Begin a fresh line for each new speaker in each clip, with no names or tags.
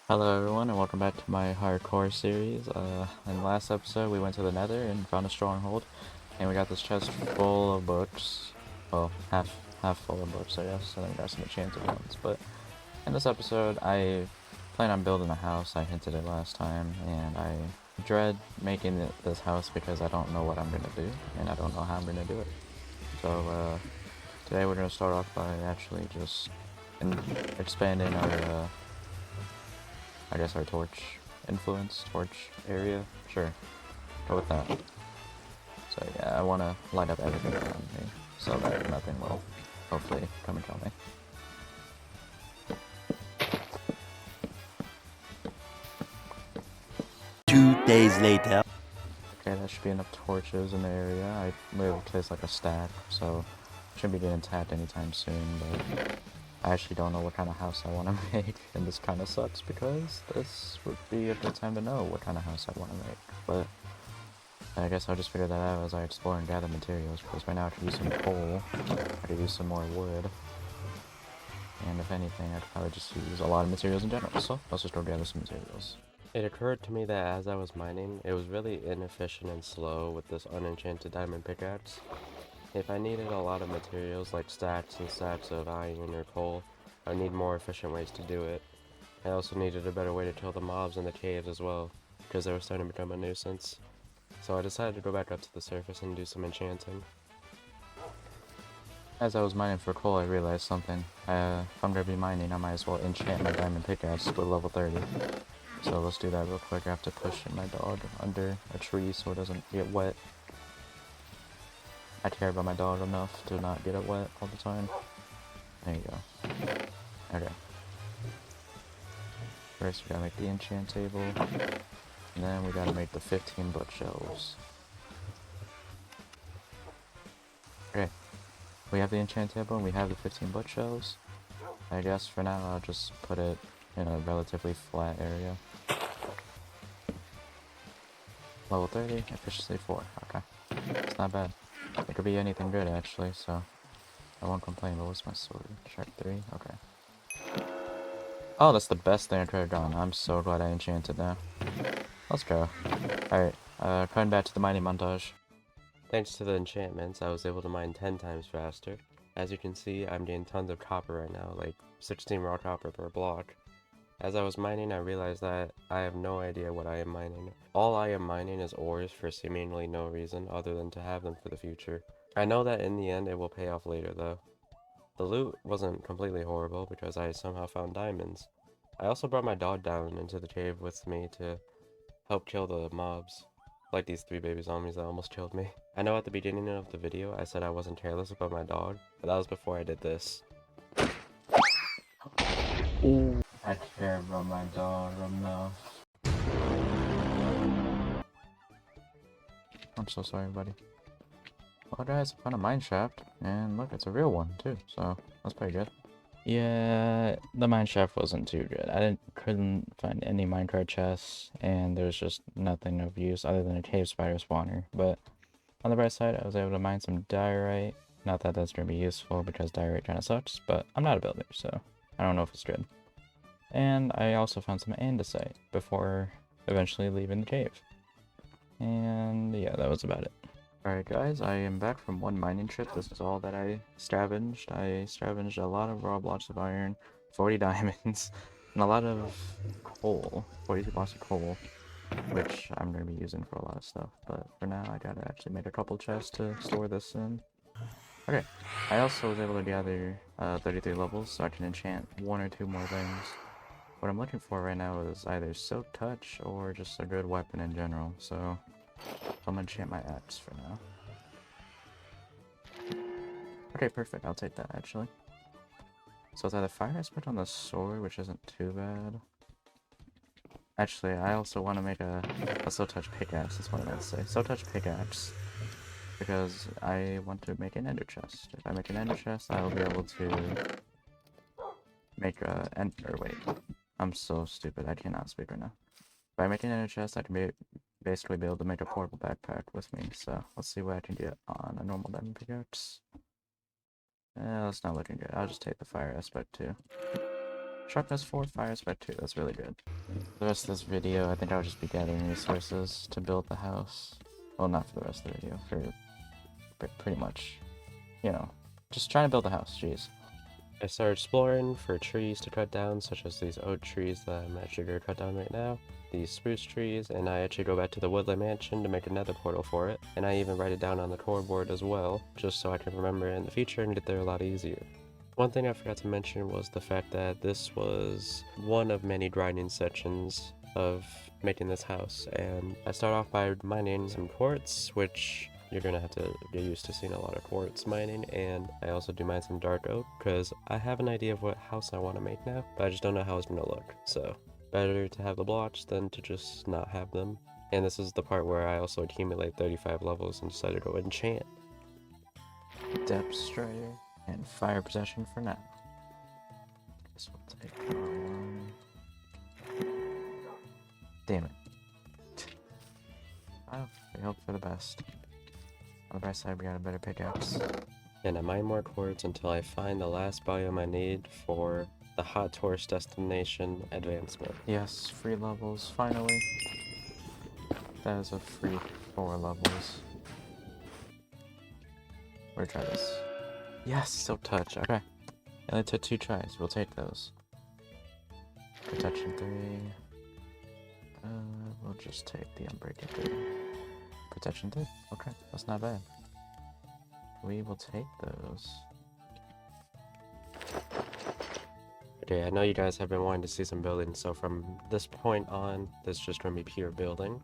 Hello everyone and welcome back to my hardcore series. In the last episode we went to the nether and found a stronghold and we got this chest full of books. Well, half full of books I guess, and then we got some enchanted ones. But in this episode I plan on building a house. I hinted it last time, and I dread making this house because I don't know what I'm gonna do and I don't know how I'm gonna do it. So today we're gonna start off by actually just expanding our I guess our torch area. Sure, go with that. So yeah, I want to light up everything around me so that nothing will hopefully come and kill me.
2 days later.
Okay, that should be enough torches in the area. I literally placed like a stack, so shouldn't be getting tapped anytime soon, but I actually don't know what kind of house I want to make, and this kind of sucks because this would be a good time to know what kind of house I want to make, but I guess I'll just figure that out as I explore and gather materials, because right now I could use some coal, I could use some more wood, and if anything, I could probably just use a lot of materials in general, so let's just go gather some materials.
It occurred to me that as I was mining, it was really inefficient and slow with this unenchanted diamond pickaxe. If I needed a lot of materials like stacks and stacks of iron or coal, I would need more efficient ways to do it. I also needed a better way to kill the mobs in the caves as well, because they were starting to become a nuisance. So I decided to go back up to the surface and do some enchanting.
As I was mining for coal, I realized something. If I'm gonna be mining, I might as well enchant my diamond pickaxe with level 30. So let's do that real quick. I have to push my dog under a tree so it doesn't get wet. I care about my dog enough to not get it wet all the time. There you go. Okay. First we gotta make the enchant table, and then we gotta make the 15 bookshelves. Okay. We have the enchant table and we have the 15 bookshelves. I guess for now I'll just put it in a relatively flat area. Level 30, efficiency 4. Okay. It's not bad. It could be anything good actually, so I won't complain. But what's my sword? Sharp 3? Okay. Oh, that's the best thing I could have done. I'm so glad I enchanted now. Let's go. Alright, coming back to the mining montage.
Thanks to the enchantments, I was able to mine 10 times faster. As you can see, I'm getting tons of copper right now, like 16 raw copper per block. As I was mining, I realized that I have no idea what I am mining. All I am mining is ores for seemingly no reason other than to have them for the future. I know that in the end it will pay off later though. The loot wasn't completely horrible because I somehow found diamonds. I also brought my dog down into the cave with me to help kill the mobs. Like these 3 baby zombies that almost killed me. I know at the beginning of the video I said I wasn't careless about my dog, but that was before I did this.
Ooh. I care about my dog enough. I'm so sorry, buddy. Well guys, I found a mine shaft, and look, it's a real one too, so that's pretty good. Yeah, the mine shaft wasn't too good. Couldn't find any minecart chests, and there's just nothing of use other than a cave spider spawner. But on the bright side, I was able to mine some diorite. Not that that's gonna be useful because diorite kind of sucks, but I'm not a builder, so I don't know if it's good. And I also found some andesite before eventually leaving the cave. And yeah, that was about it. Alright guys, I am back from one mining trip. This is all that I scavenged. I scavenged a lot of raw blocks of iron, 40 diamonds, and a lot of coal, 42 blocks of coal, which I'm going to be using for a lot of stuff. But for now, I gotta actually make a couple chests to store this in. Okay, I also was able to gather 33 levels, so I can enchant 1 or 2 more things. What I'm looking for right now is either Silk Touch or just a good weapon in general, so I'm gonna enchant my axe for now. Okay, perfect. I'll take that, actually. So it's either fire aspect on the sword, which isn't too bad. Actually, I also want to make a Silk Touch pickaxe. That's what I meant to say. Silk Touch pickaxe. Because I want to make an ender chest. If I make an ender chest, I will be able to make a wait. I'm so stupid. I cannot speak right now. If I make an ender chest, I can basically be able to make a portable backpack with me. So let's see what I can get on a normal diamond pickaxe. That's not looking good. I'll just take the fire aspect too. Sharpness 4, fire spread 2. That's really good. The rest of this video, I think I'll just be gathering resources to build the house. Well, not for the rest of the video, for pretty much, you know, just trying to build a house, jeez.
I started exploring for trees to cut down, such as these oak trees that I'm actually going to cut down right now, these spruce trees, and I actually go back to the woodland mansion to make another portal for it, and I even write it down on the core board as well, just so I can remember it in the future and get there a lot easier. One thing I forgot to mention was the fact that this was one of many grinding sections of making this house, and I start off by mining some quartz, which you're gonna have to get used to seeing a lot of quartz mining, and I also do mine some dark oak, because I have an idea of what house I want to make now, but I just don't know how it's gonna look, so better to have the blocks than to just not have them. And this is the part where I also accumulate 35 levels and decide to go enchant.
Depth Strider and Fire Possession for now. Guess we'll take one. Damn it. Well, we hope for the best. On the right side, we got a better pickaxe.
And I mine more quartz until I find the last biome I need for the Hot Tourist Destination advancement.
Yes, free levels, finally. That is a free 4 levels. We're gonna try this. Yes, Silk Touch, okay. It only took 2 tries, we'll take those. Protection 3. We'll just take the Unbreaking 3. Protection 3, okay, that's not bad. We will take those.
Okay, I know you guys have been wanting to see some building, so from this point on, this is just going to be pure building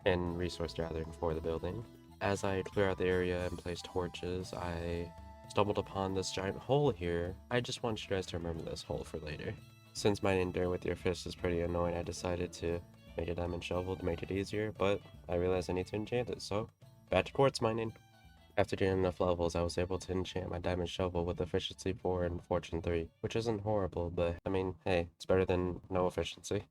and resource gathering for the building. As I clear out the area and place torches, I stumbled upon this giant hole here. I just want you guys to remember this hole for later. Since mining dirt with your fist is pretty annoying, I decided to make a diamond shovel to make it easier, but I realized I need to enchant it, so back to quartz mining. After getting enough levels, I was able to enchant my diamond shovel with efficiency 4 and fortune 3, which isn't horrible, but I mean, hey, it's better than no efficiency.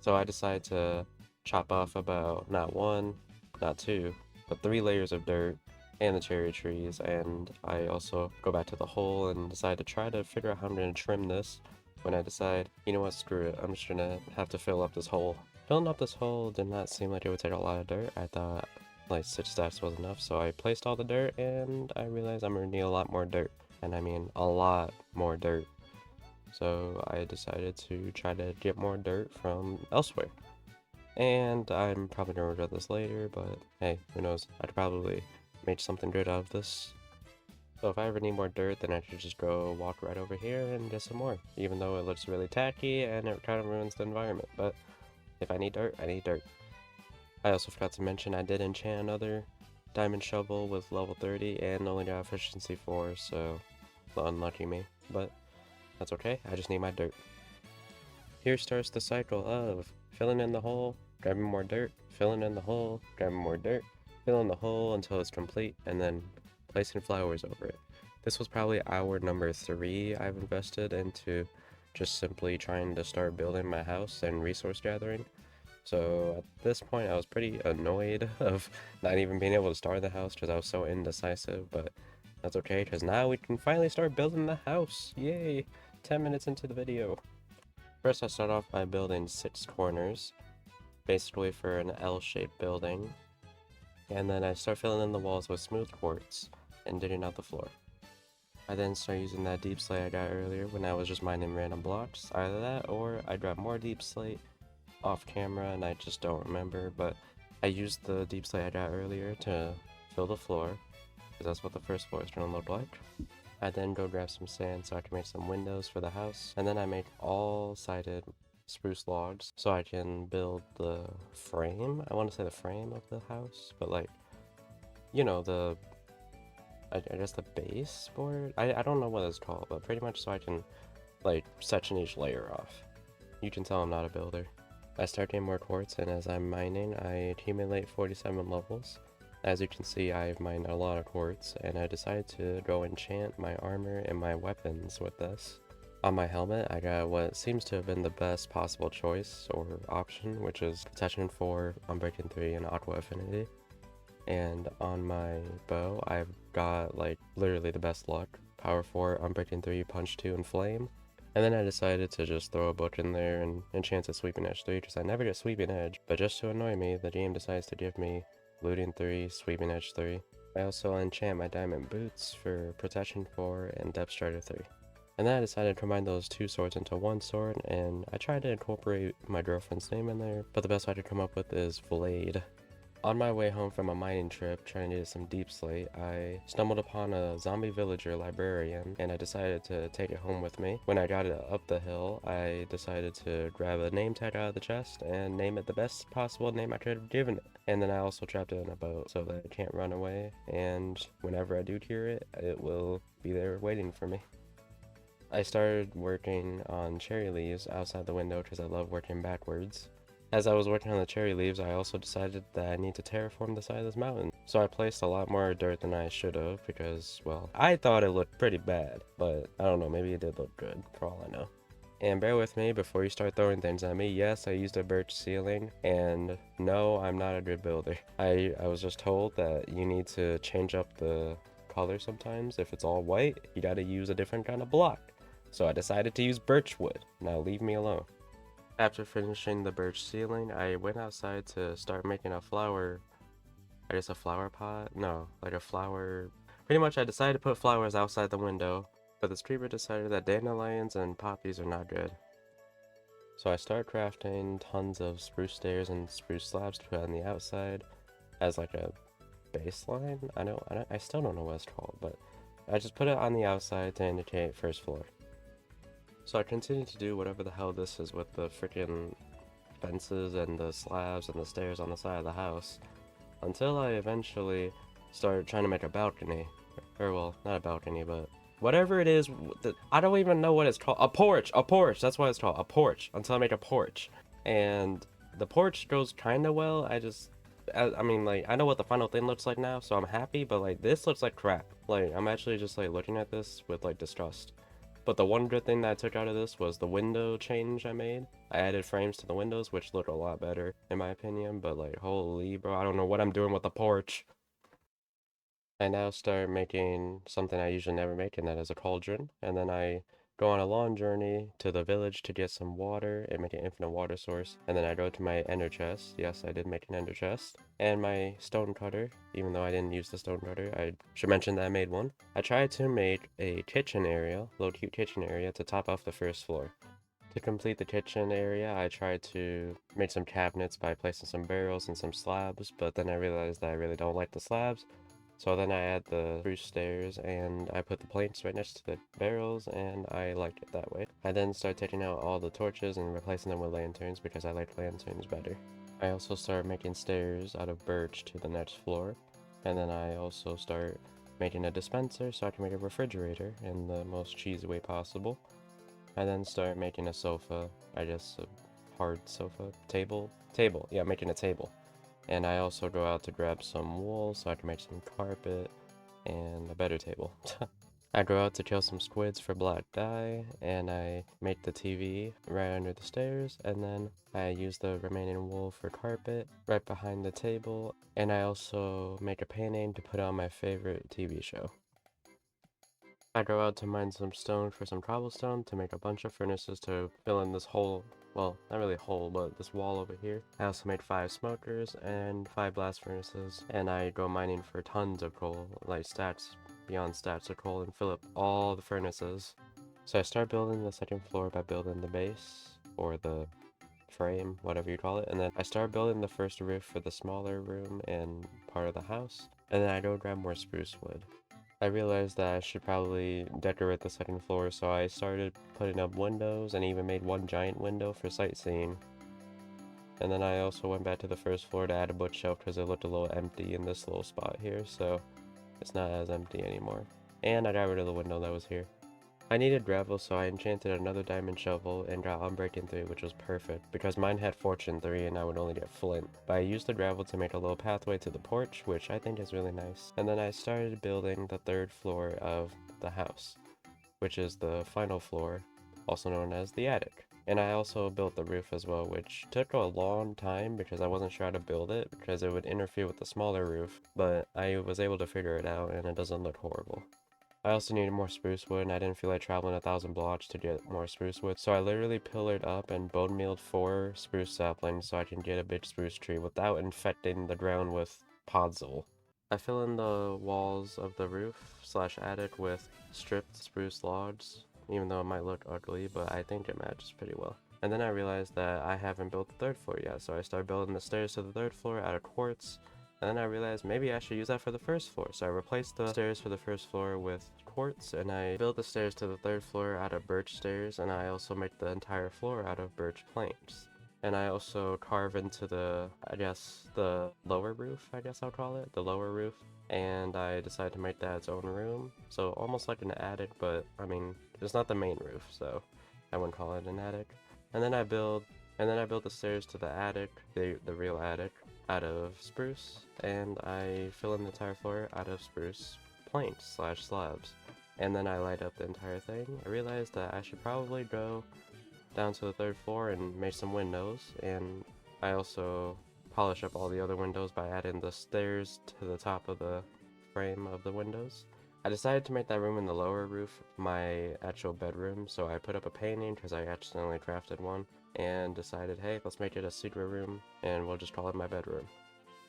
So I decided to chop off about not 1, not 2, but 3 layers of dirt and the cherry trees, and I also go back to the hole and decide to try to figure out how I'm going to trim this when I decide, you know what, screw it, I'm just going to have to fill up this hole. Filling up this hole did not seem like it would take a lot of dirt. I thought like 6 stacks was enough, so I placed all the dirt and I realized I'm going to need a lot more dirt, and I mean a lot more dirt. So I decided to try to get more dirt from elsewhere. And I'm probably going to regret this later, but hey, who knows, I'd probably make something good out of this. So if I ever need more dirt, then I should just go walk right over here and get some more, even though it looks really tacky and it kind of ruins the environment. But if I need dirt, I need dirt. I also forgot to mention I did enchant another diamond shovel with level 30 and only got efficiency 4, so unlucky me, but that's okay, I just need my dirt. Here starts the cycle of filling in the hole, grabbing more dirt, filling in the hole, grabbing more dirt, filling the hole until it's complete, and then placing flowers over it. This was probably hour number 3 I've invested into just simply trying to start building my house and resource gathering. So at this point I was pretty annoyed of not even being able to start the house because I was so indecisive, but that's okay because now we can finally start building the house. Yay! 10 minutes into the video. First I start off by building 6 corners, basically for an L-shaped building, and then I start filling in the walls with smooth quartz and digging out the floor. I then start using that deep slate I got earlier when I was just mining random blocks, either that or I grab more deep slate off camera and I just don't remember, but I used the deep slate I got earlier to fill the floor, because that's what the first floor is going to look like. I then go grab some sand so I can make some windows for the house, and then I make all-sided spruce logs so I can build the frame. I want to say the frame of the house, but like, you know, I guess the base board? I don't know what it's called, but pretty much so I can like section each layer off. You can tell I'm not a builder. I start getting more quartz, and as I'm mining, I accumulate 47 levels. As you can see, I've mined a lot of quartz, and I decided to go enchant my armor and my weapons with this. On my helmet, I got what seems to have been the best possible choice or option, which is Protection 4, Unbreaking 3, and Aqua Affinity. And on my bow, I've got like literally the best luck. Power 4, Unbreaking 3, Punch 2, and Flame. And then I decided to just throw a book in there and enchant a Sweeping Edge 3 because I never get Sweeping Edge, but just to annoy me, the game decides to give me Looting 3, Sweeping Edge 3. I also enchant my Diamond Boots for Protection 4 and Depth Strider 3. And then I decided to combine those two swords into one sword, and I tried to incorporate my girlfriend's name in there, but the best I could come up with is Vlade. On my way home from a mining trip trying to get some deep slate, I stumbled upon a zombie villager librarian and I decided to take it home with me. When I got it up the hill, I decided to grab a name tag out of the chest and name it the best possible name I could have given it. And then I also trapped it in a boat so that it can't run away, and whenever I do hear it, it will be there waiting for me. I started working on cherry leaves outside the window because I love working backwards. As I was working on the cherry leaves, I also decided that I need to terraform the side of this mountain. So I placed a lot more dirt than I should have because, well, I thought it looked pretty bad, but I don't know, maybe it did look good for all I know. And bear with me before you start throwing things at me. Yes, I used a birch ceiling, and no, I'm not a good builder. I was just told that you need to change up the color sometimes. If it's all white, you gotta use a different kind of block. So I decided to use birch wood. Now leave me alone. After finishing the birch ceiling, I went outside to start making a flower, I guess a flower pot? No, like a flower. Pretty much I decided to put flowers outside the window, but the creeper decided that dandelions and poppies are not good. So I started crafting tons of spruce stairs and spruce slabs to put on the outside as like a baseline. I still don't know what it's called, but I just put it on the outside to indicate first floor. So I continued to do whatever the hell this is with the freaking fences and the slabs and the stairs on the side of the house, until I eventually started trying to make a balcony. Or well, not a balcony, but whatever it is, I don't even know what it's called. A porch! A porch! That's what it's called. A porch. Until I make a porch. And the porch goes kinda well. I mean, like, I know what the final thing looks like now, so I'm happy, but like, this looks like crap. Like, I'm actually just like looking at this with like disgust. But the one good thing that I took out of this was the window change I made. I added frames to the windows, which look a lot better, in my opinion, but like, holy bro, I don't know what I'm doing with the porch. I now start making something I usually never make, and that is a cauldron. And then I go on a long journey to the village to get some water and make an infinite water source. And then I go to my ender chest. Yes, I did make an ender chest. And my stone cutter, even though I didn't use the stone cutter, I should mention that I made one. I tried to make a kitchen area, little cute kitchen area, to top off the first floor. To complete the kitchen area, I tried to make some cabinets by placing some barrels and some slabs, but then I realized that I really don't like the slabs. So then I add the spruce stairs and I put the planks right next to the barrels, and I like it that way. I then start taking out all the torches and replacing them with lanterns because I like lanterns better. I also start making stairs out of birch to the next floor, and then I also start making a dispenser so I can make a refrigerator in the most cheesy way possible. I then start making a sofa, I guess a hard sofa, table, yeah, making a table. And I also go out to grab some wool so I can make some carpet and a better table. I go out to kill some squids for black dye, and I make the TV right under the stairs, and then I use the remaining wool for carpet right behind the table, and I also make a painting to put on my favorite TV show. I go out to mine some stone for some cobblestone to make a bunch of furnaces to fill in this hole. Well, not really a hole, but this wall over here. I also made 5 smokers and 5 blast furnaces, and I go mining for tons of coal, like stacks beyond stacks of coal, and fill up all the furnaces. So I start building the second floor by building the base, or the frame, whatever you call it, and then I start building the first roof for the smaller room and part of the house, and then I go grab more spruce wood. I realized that I should probably decorate the second floor, so I started putting up windows and even made one giant window for sightseeing. And then I also went back to the first floor to add a bookshelf because it looked a little empty in this little spot here, so it's not as empty anymore. And I got rid of the window that was here. I needed gravel, so I enchanted another diamond shovel and got Unbreaking 3, which was perfect, because mine had Fortune 3 and I would only get Flint. But I used the gravel to make a little pathway to the porch, which I think is really nice. And then I started building the third floor of the house, which is the final floor, also known as the attic. And I also built the roof as well, which took a long time because I wasn't sure how to build it, because it would interfere with the smaller roof, but I was able to figure it out and it doesn't look horrible. I also needed more spruce wood, and I didn't feel like traveling 1,000 blocks to get more spruce wood. So I literally pillared up and bone mealed 4 spruce saplings so I can get a big spruce tree without infecting the ground with podzol. I fill in the walls of the roof slash attic with stripped spruce logs, even though it might look ugly, but I think it matches pretty well. And then I realized that I haven't built the 3rd floor yet, so I started building the stairs to the 3rd floor out of quartz. And then I realized maybe I should use that for the 1st floor, so I replaced the stairs for the 1st floor with quartz, and I built the stairs to the 3rd floor out of birch stairs, and I also make the entire floor out of birch planks. And I also carve into the, I guess, the lower roof, I guess I'll call it, the lower roof. And I decided to make that its own room, so almost like an attic, but I mean, it's not the main roof, so I wouldn't call it an attic. And then I build the stairs to the attic, the real attic, out of spruce, and I fill in the entire floor out of spruce planks slash slabs. And then I light up the entire thing. I realized that I should probably go down to the 3rd floor and make some windows, and I also polish up all the other windows by adding the stairs to the top of the frame of the windows. I decided to make that room in the lower roof my actual bedroom, so I put up a painting because I accidentally crafted one, and decided, hey, let's make it a secret room, and we'll just call it my bedroom.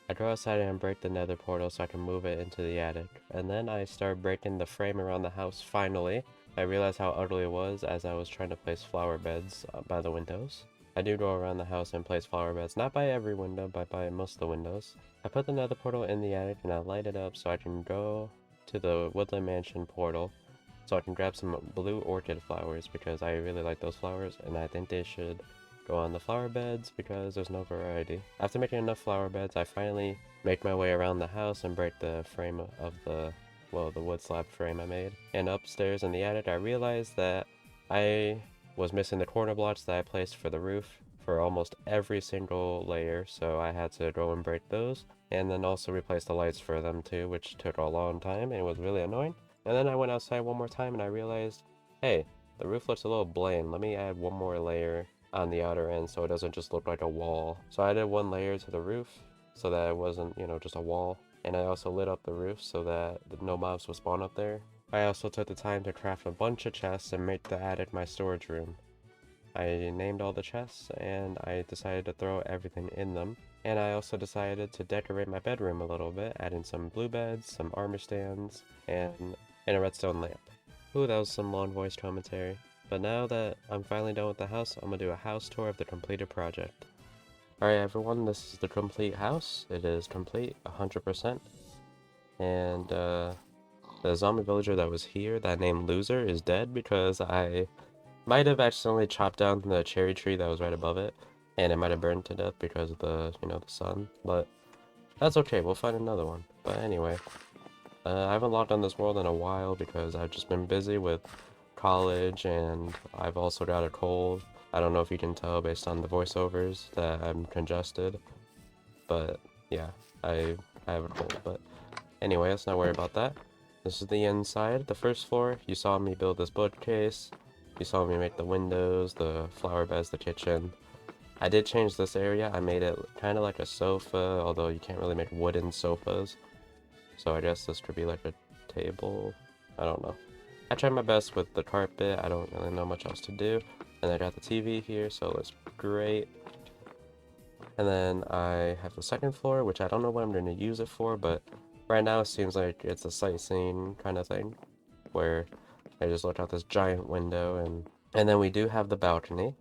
I go outside and break the nether portal so I can move it into the attic, and then I start breaking the frame around the house finally. I realized how ugly it was as I was trying to place flower beds by the windows. I do go around the house and place flower beds, not by every window, but by most of the windows. I put the nether portal in the attic and I light it up so I can go to the Woodland Mansion portal so I can grab some blue orchid flowers because I really like those flowers and I think they should go on the flower beds because there's no variety. After making enough flower beds, I finally make my way around the house and break the frame of the wood slab frame I made. And upstairs in the attic, I realized that I was missing the corner blocks that I placed for the roof for almost every single layer, so I had to go and break those. And then also replace the lights for them too, which took a long time and was really annoying. And then I went outside one more time and I realized, hey, the roof looks a little bland. Let me add one more layer on the outer end so it doesn't just look like a wall. So I added one layer to the roof so that it wasn't, just a wall. And I also lit up the roof so that no mobs would spawn up there. I also took the time to craft a bunch of chests and make the attic my storage room. I named all the chests and I decided to throw everything in them. And I also decided to decorate my bedroom a little bit, adding some blue beds, some armor stands, and a redstone lamp. Ooh, that was some long voice commentary. But now that I'm finally done with the house, I'm gonna do a house tour of the completed project. Alright everyone, this is the complete house. It is complete, 100%. And the zombie villager that was here, that named Loser, is dead because I might have accidentally chopped down the cherry tree that was right above it. And it might have burned to death because of the, the sun. But that's okay, we'll find another one. But anyway, I haven't logged on this world in a while because I've just been busy with college and I've also got a cold. I don't know if you can tell based on the voiceovers that I'm congested. But yeah, I have a cold. But anyway, let's not worry about that. This is the inside. The 1st floor, you saw me build this bookcase. You saw me make the windows, the flower beds, the kitchen. I did change this area. I made it kind of like a sofa, although you can't really make wooden sofas. So I guess this could be like a table. I don't know. I tried my best with the carpet. I don't really know much else to do. And I got the TV here, so it's great. And then I have the 2nd floor, which I don't know what I'm going to use it for, but right now it seems like it's a sightseeing kind of thing, where I just look out this giant window, and then we do have the balcony.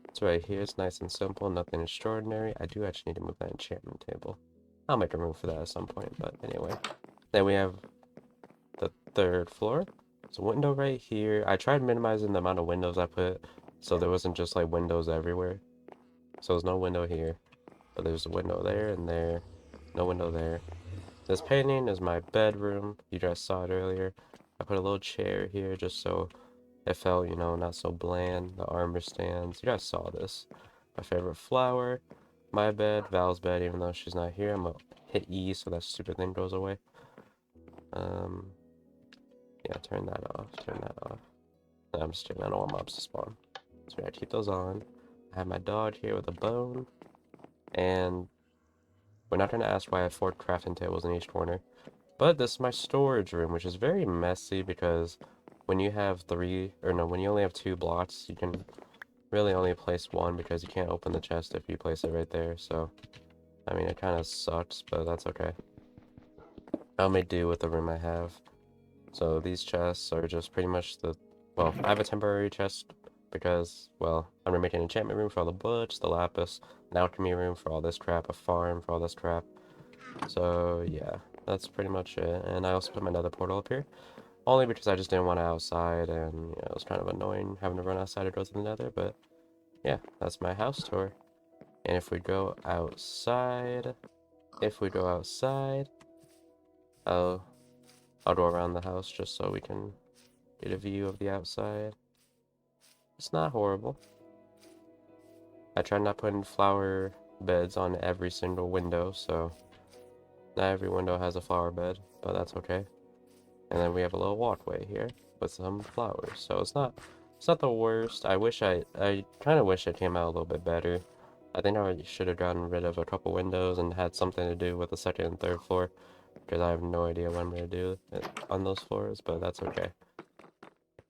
It's right here. It's nice and simple, nothing extraordinary. I do actually need to move that enchantment table. I'll make a room for that at some point, but anyway. Then we have the 3rd floor. There's a window right here. I tried minimizing the amount of windows I put, so there wasn't just like windows everywhere. So there's no window here, but there's a window there and there. No window there. This painting is my bedroom. You guys saw it earlier. I put a little chair here just so it felt, not so bland. The armor stands. You guys saw this. My favorite flower. My bed. Val's bed, even though she's not here. I'm gonna hit E so that stupid thing goes away. Yeah, turn that off. Turn that off. No, I'm just kidding. I don't want mobs to spawn. So I keep those on. I have my dog here with a bone. And we're not going to ask why I have 4 crafting tables in each corner. But this is my storage room, which is very messy because when you have when you only have 2 blocks, you can really only place one because you can't open the chest if you place it right there. So, I mean, it kind of sucks, but that's okay. I'll make do with the room I have. So these chests are just pretty much well, I have a temporary chest because, well, I'm gonna make an enchantment room for all the books, the lapis, an alchemy room for all this crap, a farm for all this crap. So yeah, that's pretty much it. And I also put my nether portal up here, only because I just didn't want it outside, and you know, it was kind of annoying having to run outside to go to the nether. But yeah, that's my house tour. And if we go outside, I'll go around the house just so we can get a view of the outside. It's not horrible. I try not putting flower beds on every single window, so not every window has a flower bed, but that's okay. And then we have a little walkway here with some flowers, so it's not the worst. I kind of wish it came out a little bit better. I think I should have gotten rid of a couple windows and had something to do with the second and third floor, because I have no idea what I'm going to do on those floors, but that's okay.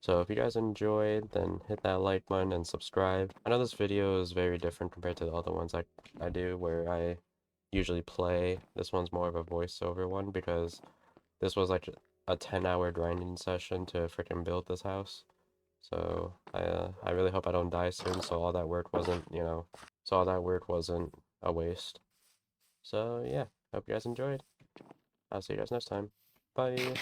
So if you guys enjoyed, then hit that like button and subscribe. I know this video is very different compared to the other ones I do, where I usually play. This one's more of a voiceover one, because this was like a 10-hour grinding session to freaking build this house. So I really hope I don't die soon, so all that work wasn't, a waste. So yeah, hope you guys enjoyed. I'll see you guys next time. Bye.